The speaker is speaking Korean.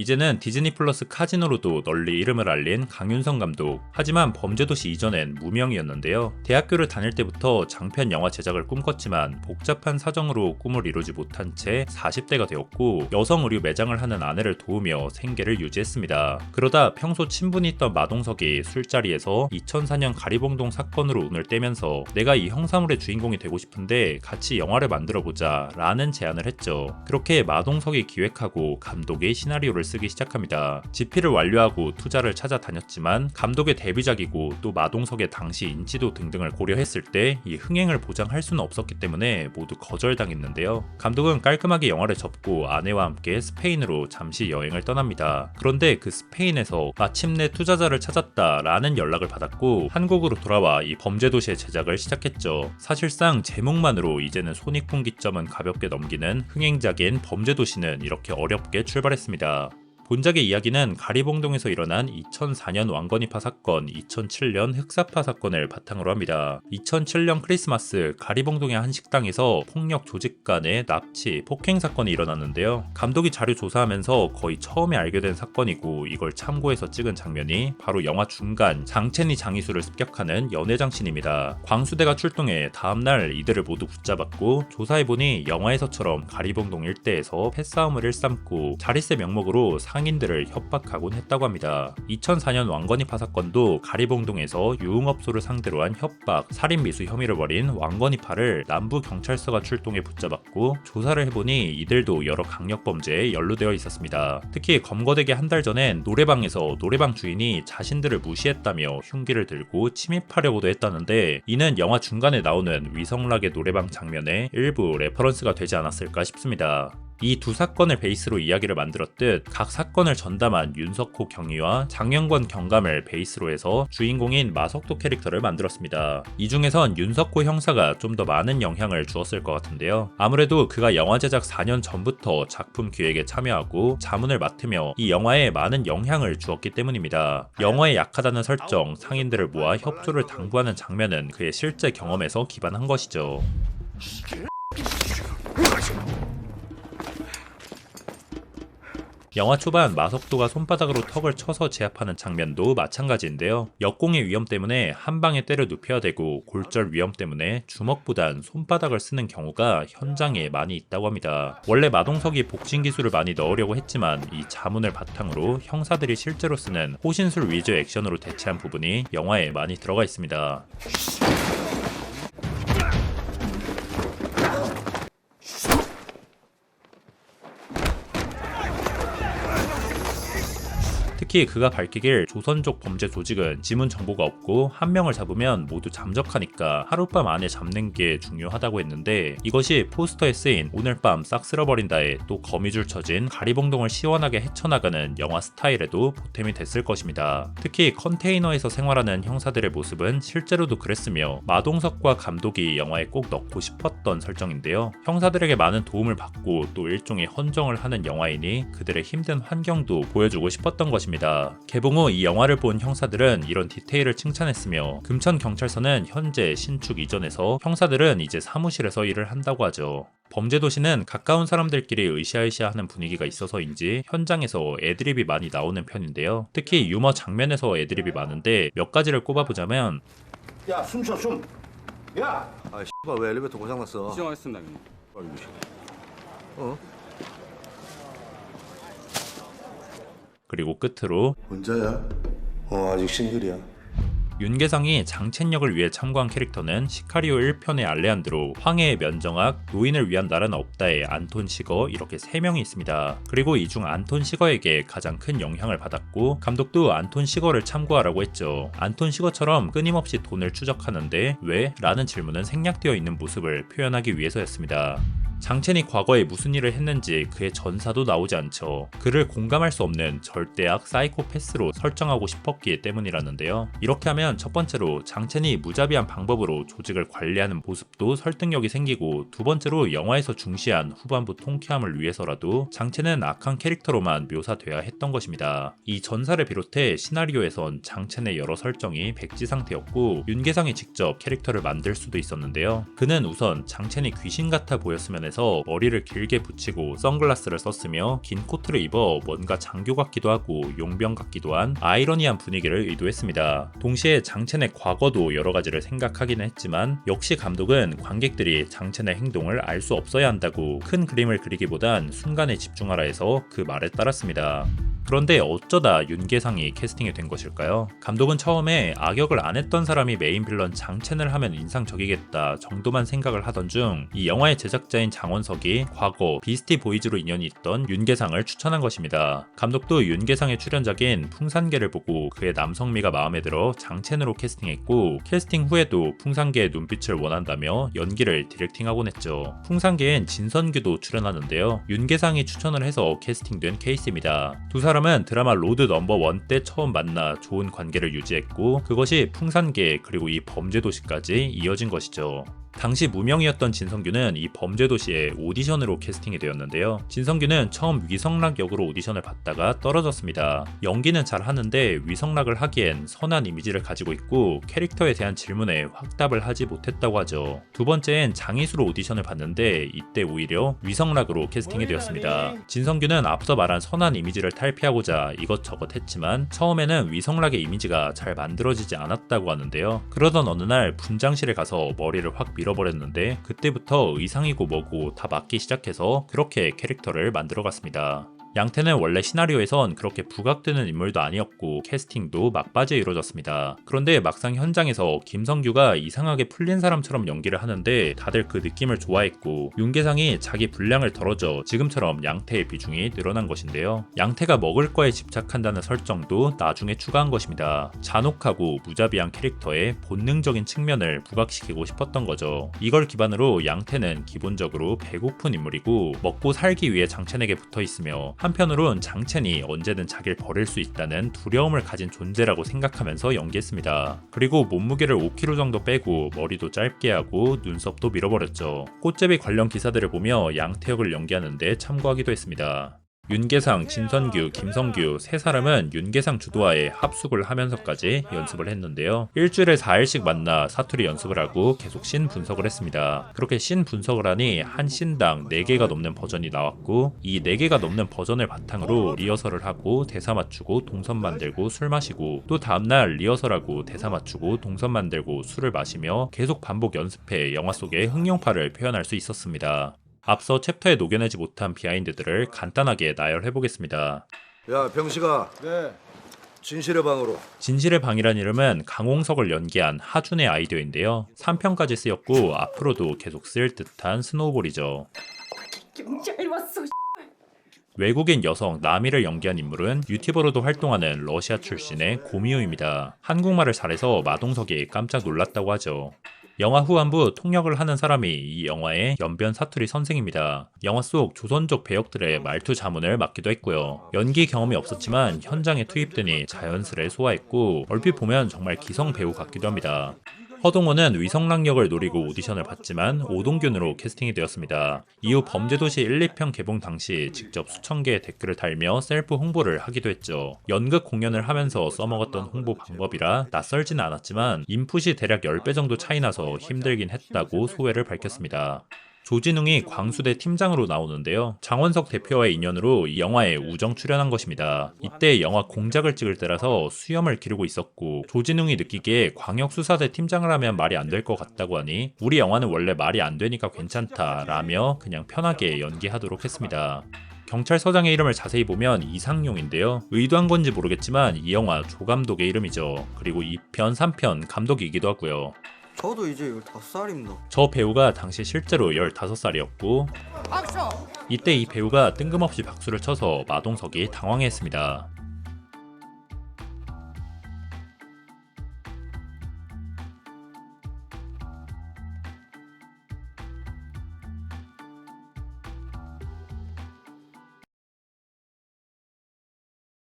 이제는 디즈니 플러스 카지노로도 널리 이름을 알린 강윤성 감독. 하지만 범죄도시 이전엔 무명이었는데요. 대학교를 다닐 때부터 장편 영화 제작을 꿈꿨지만 복잡한 사정으로 꿈을 이루지 못한 채 40대가 되었고 여성 의류 매장을 하는 아내를 도우며 생계를 유지했습니다. 그러다 평소 친분이 있던 마동석이 술자리에서 2004년 가리봉동 사건으로 운을 떼면서 내가 이 형사물의 주인공이 되고 싶은데 같이 영화를 만들어보자 라는 제안을 했죠. 그렇게 마동석이 기획하고 감독이 시나리오를 쓰기 시작합니다. 집필을 완료하고 투자를 찾아다녔지만 감독의 데뷔작이고 또 마동석의 당시 인지도 등등을 고려했을 때 이 흥행을 보장할 수는 없었기 때문에 모두 거절당했는데요. 감독은 깔끔하게 영화를 접고 아내와 함께 스페인으로 잠시 여행을 떠납니다. 그런데 그 스페인에서 마침내 투자자를 찾았다라는 연락을 받았고 한국으로 돌아와 이 범죄도시의 제작을 시작했죠. 사실상 제목만으로 이제는 손익분기점은 가볍게 넘기는 흥행작인 범죄도시는 이렇게 어렵게 출발했습니다. 본작의 이야기는 가리봉동에서 일어난 2004년 왕건이파 사건, 2007년 흑사파 사건을 바탕으로 합니다. 2007년 크리스마스 가리봉동의 한 식당에서 폭력 조직 간의 납치, 폭행 사건이 일어났는데요. 감독이 자료 조사하면서 거의 처음에 알게 된 사건이고 이걸 참고해서 찍은 장면이 바로 영화 중간 장첸이 장이수를 습격하는 연회장신입니다. 광수대가 출동해 다음날 이들을 모두 붙잡았고 조사해보니 영화에서처럼 가리봉동 일대에서 패싸움을 일삼고 자릿세 명목으로 상인들을 협박하곤 했다고 합니다. 2004년 왕건이파 사건도 가리봉동에서 유흥업소를 상대로 한 협박, 살인미수 혐의를 벌인 왕건이파를 남부경찰서가 출동해 붙잡았고 조사를 해보니 이들도 여러 강력범죄에 연루되어 있었습니다. 특히 검거되기 한 달 전엔 노래방에서 노래방 주인이 자신들을 무시했다며 흉기를 들고 침입하려고도 했다는데 이는 영화 중간에 나오는 위성락의 노래방 장면에 일부 레퍼런스가 되지 않았을까 싶습니다. 이 두 사건을 베이스로 이야기를 만들었듯 각 사건을 전담한 윤석호 경위와 장영권 경감을 베이스로 해서 주인공인 마석도 캐릭터를 만들었습니다. 이 중에선 윤석호 형사가 좀 더 많은 영향을 주었을 것 같은데요. 아무래도 그가 영화 제작 4년 전부터 작품 기획에 참여하고 자문을 맡으며 이 영화에 많은 영향을 주었기 때문입니다. 영화에 약하다는 설정, 상인들을 모아 협조를 당부하는 장면은 그의 실제 경험에서 기반한 것이죠. 영화 초반 마석도가 손바닥으로 턱을 쳐서 제압하는 장면도 마찬가지인데요. 역공의 위험 때문에 한 방에 때려 눕혀야 되고 골절 위험 때문에 주먹보단 손바닥을 쓰는 경우가 현장에 많이 있다고 합니다. 원래 마동석이 복싱 기술을 많이 넣으려고 했지만 이 자문을 바탕으로 형사들이 실제로 쓰는 호신술 위주 액션으로 대체한 부분이 영화에 많이 들어가 있습니다. 특히 그가 밝히길 조선족 범죄 조직은 지문 정보가 없고 한 명을 잡으면 모두 잠적하니까 하룻밤 안에 잡는 게 중요하다고 했는데 이것이 포스터에 쓰인 오늘 밤 싹 쓸어버린다에 또 거미줄 쳐진 가리봉동을 시원하게 헤쳐나가는 영화 스타일에도 보탬이 됐을 것입니다. 특히 컨테이너에서 생활하는 형사들의 모습은 실제로도 그랬으며 마동석과 감독이 영화에 꼭 넣고 싶었던 설정인데요. 형사들에게 많은 도움을 받고 또 일종의 헌정을 하는 영화이니 그들의 힘든 환경도 보여주고 싶었던 것입니다. 개봉 후 이 영화를 본 형사들은 이런 디테일을 칭찬했으며 금천경찰서는 현재 신축 이전에서 형사들은 이제 사무실에서 일을 한다고 하죠. 범죄도시는 가까운 사람들끼리 으쌰으쌰하는 분위기가 있어서인지 현장에서 애드립이 많이 나오는 편인데요. 특히 유머 장면에서 애드립이 많은데 몇 가지를 꼽아보자면 야, 숨 쉬어, 숨. 야! 아, 씨발 왜 엘리베이터 고장났어? 시정하겠습니다, 형님. 아이고, 어? 그리고 끝으로 혼자야? 아직 싱글이야. 윤계상이 장첸역을 위해 참고한 캐릭터는 시카리오 1편의 알레한드로, 황해의 면정학, 노인을 위한 나라는 없다의 안톤 시거 이렇게 3명이 있습니다. 그리고 이 중 안톤 시거에게 가장 큰 영향을 받았고 감독도 안톤 시거를 참고하라고 했죠. 안톤 시거처럼 끊임없이 돈을 추적하는데 왜? 라는 질문은 생략되어 있는 모습을 표현하기 위해서였습니다. 장첸이 과거에 무슨 일을 했는지 그의 전사도 나오지 않죠. 그를 공감할 수 없는 절대악 사이코패스로 설정하고 싶었기 때문이라는데요. 이렇게 하면 첫 번째로 장첸이 무자비한 방법으로 조직을 관리하는 모습도 설득력이 생기고 두 번째로 영화에서 중시한 후반부 통쾌함을 위해서라도 장첸은 악한 캐릭터로만 묘사돼야 했던 것입니다. 이 전사를 비롯해 시나리오에선 장첸의 여러 설정이 백지 상태였고 윤계상이 직접 캐릭터를 만들 수도 있었는데요. 그는 우선 장첸이 귀신 같아 보였으면 장면에서 머리를 길게 붙이고 선글라스를 썼으며 긴 코트를 입어 뭔가 장교 같기도 하고 용병 같기도 한 아이러니한 분위기를 의도했습니다. 동시에 장첸의 과거도 여러 가지를 생각하기는 했지만 역시 감독은 관객들이 장첸의 행동을 알 수 없어야 한다고 큰 그림을 그리기보단 순간에 집중하라 해서 그 말에 따랐습니다. 그런데 어쩌다 윤계상이 캐스팅이 된 것일까요? 감독은 처음에 악역을 안 했던 사람이 메인 빌런 장첸을 하면 인상적이겠다 정도만 생각을 하던 중 이 영화의 제작자인 장원석이 과거 비스티 보이즈로 인연이 있던 윤계상을 추천한 것입니다. 감독도 윤계상의 출연작인 풍산계를 보고 그의 남성미가 마음에 들어 장첸으로 캐스팅했고 캐스팅 후에도 풍산계의 눈빛을 원한다며 연기를 디렉팅하곤 했죠. 풍산계엔 진선규도 출연하는데요. 윤계상이 추천을 해서 캐스팅된 케이스입니다. 두 사람은 드라마 로드 넘버 1 때 처음 만나 좋은 관계를 유지했고 그것이 풍산계 그리고 이 범죄도시까지 이어진 것이죠. 당시 무명이었던 진성규는 이 범죄도시에 오디션으로 캐스팅이 되었는데요. 진성규는 처음 위성락 역으로 오디션을 받다가 떨어졌습니다. 연기는 잘 하는데 위성락을 하기엔 선한 이미지를 가지고 있고 캐릭터에 대한 질문에 확답을 하지 못했다고 하죠. 두 번째엔 장이수로 오디션을 봤는데 이때 오히려 위성락으로 캐스팅이 되었습니다. 진성규는 앞서 말한 선한 이미지를 탈피하고자 이것저것 했지만 처음에는 위성락의 이미지가 잘 만들어지지 않았다고 하는데요. 그러던 어느 날 분장실에 가서 머리를 확 밀어버렸는데 그때부터 의상이고 뭐고 다 맞기 시작해서 그렇게 캐릭터를 만들어갔습니다. 양태는 원래 시나리오에선 그렇게 부각되는 인물도 아니었고 캐스팅도 막바지에 이루어졌습니다. 그런데 막상 현장에서 김성규가 이상하게 풀린 사람처럼 연기를 하는데 다들 그 느낌을 좋아했고 윤계상이 자기 분량을 덜어줘 지금처럼 양태의 비중이 늘어난 것인데요. 양태가 먹을 거에 집착한다는 설정도 나중에 추가한 것입니다. 잔혹하고 무자비한 캐릭터의 본능적인 측면을 부각시키고 싶었던 거죠. 이걸 기반으로 양태는 기본적으로 배고픈 인물이고 먹고 살기 위해 장첸에게 붙어있으며 한편으론 장첸이 언제든 자기를 버릴 수 있다는 두려움을 가진 존재라고 생각하면서 연기했습니다. 그리고 몸무게를 5kg 정도 빼고 머리도 짧게 하고 눈썹도 밀어버렸죠. 꽃제비 관련 기사들을 보며 양태역을 연기하는데 참고하기도 했습니다. 윤계상, 진선규, 김성규 세 사람은 윤계상 주도하에 합숙을 하면서까지 연습을 했는데요. 일주일에 4일씩 만나 사투리 연습을 하고 계속 씬 분석을 했습니다. 그렇게 씬 분석을 하니 한 씬당 4개가 넘는 버전이 나왔고 이 4개가 넘는 버전을 바탕으로 리허설을 하고 대사 맞추고 동선 만들고 술 마시고 또 다음날 리허설하고 대사 맞추고 동선 만들고 술을 마시며 계속 반복 연습해 영화 속의 흥룡파를 표현할 수 있었습니다. 앞서 챕터에 녹여내지 못한 비하인드들을 간단하게 나열해보겠습니다. 야 병식아. 네. 진실의 방으로. 진실의 방이란 이름은 강홍석을 연기한 하준의 아이디어인데요. 3편까지 쓰였고 앞으로도 계속 쓰일 듯한 스노우볼이죠. 경찰 왔어. 외국인 여성 나미를 연기한 인물은 유튜버로도 활동하는 러시아 출신의 고미호입니다. 한국말을 잘해서 마동석이 깜짝 놀랐다고 하죠. 영화 후반부 통역을 하는 사람이 이 영화의 연변 사투리 선생입니다. 영화 속 조선족 배역들의 말투 자문을 맡기도 했고요. 연기 경험이 없었지만 현장에 투입되니 자연스레 소화했고 얼핏 보면 정말 기성 배우 같기도 합니다. 허동호는 위성락 역을 노리고 오디션을 봤지만 오동균으로 캐스팅이 되었습니다. 이후 범죄도시 1, 2편 개봉 당시 직접 수천 개의 댓글을 달며 셀프 홍보를 하기도 했죠. 연극 공연을 하면서 써먹었던 홍보 방법이라 낯설지는 않았지만 인풋이 대략 10배 정도 차이 나서 힘들긴 했다고 소회를 밝혔습니다. 조진웅이 광수대 팀장으로 나오는데요. 장원석 대표와의 인연으로 이 영화에 우정 출연한 것입니다. 이때 영화 공작을 찍을 때라서 수염을 기르고 있었고 조진웅이 느끼기에 광역수사대 팀장을 하면 말이 안 될 것 같다고 하니 우리 영화는 원래 말이 안 되니까 괜찮다 라며 그냥 편하게 연기하도록 했습니다. 경찰서장의 이름을 자세히 보면 이상용인데요. 의도한 건지 모르겠지만 이 영화 조감독의 이름이죠. 그리고 2편, 3편 감독이기도 하고요. 저도 이제 15살입니다. 저 배우가 당시 실제로 15살이었고 이때 이 배우가 뜬금없이 박수를 쳐서 마동석이 당황했습니다.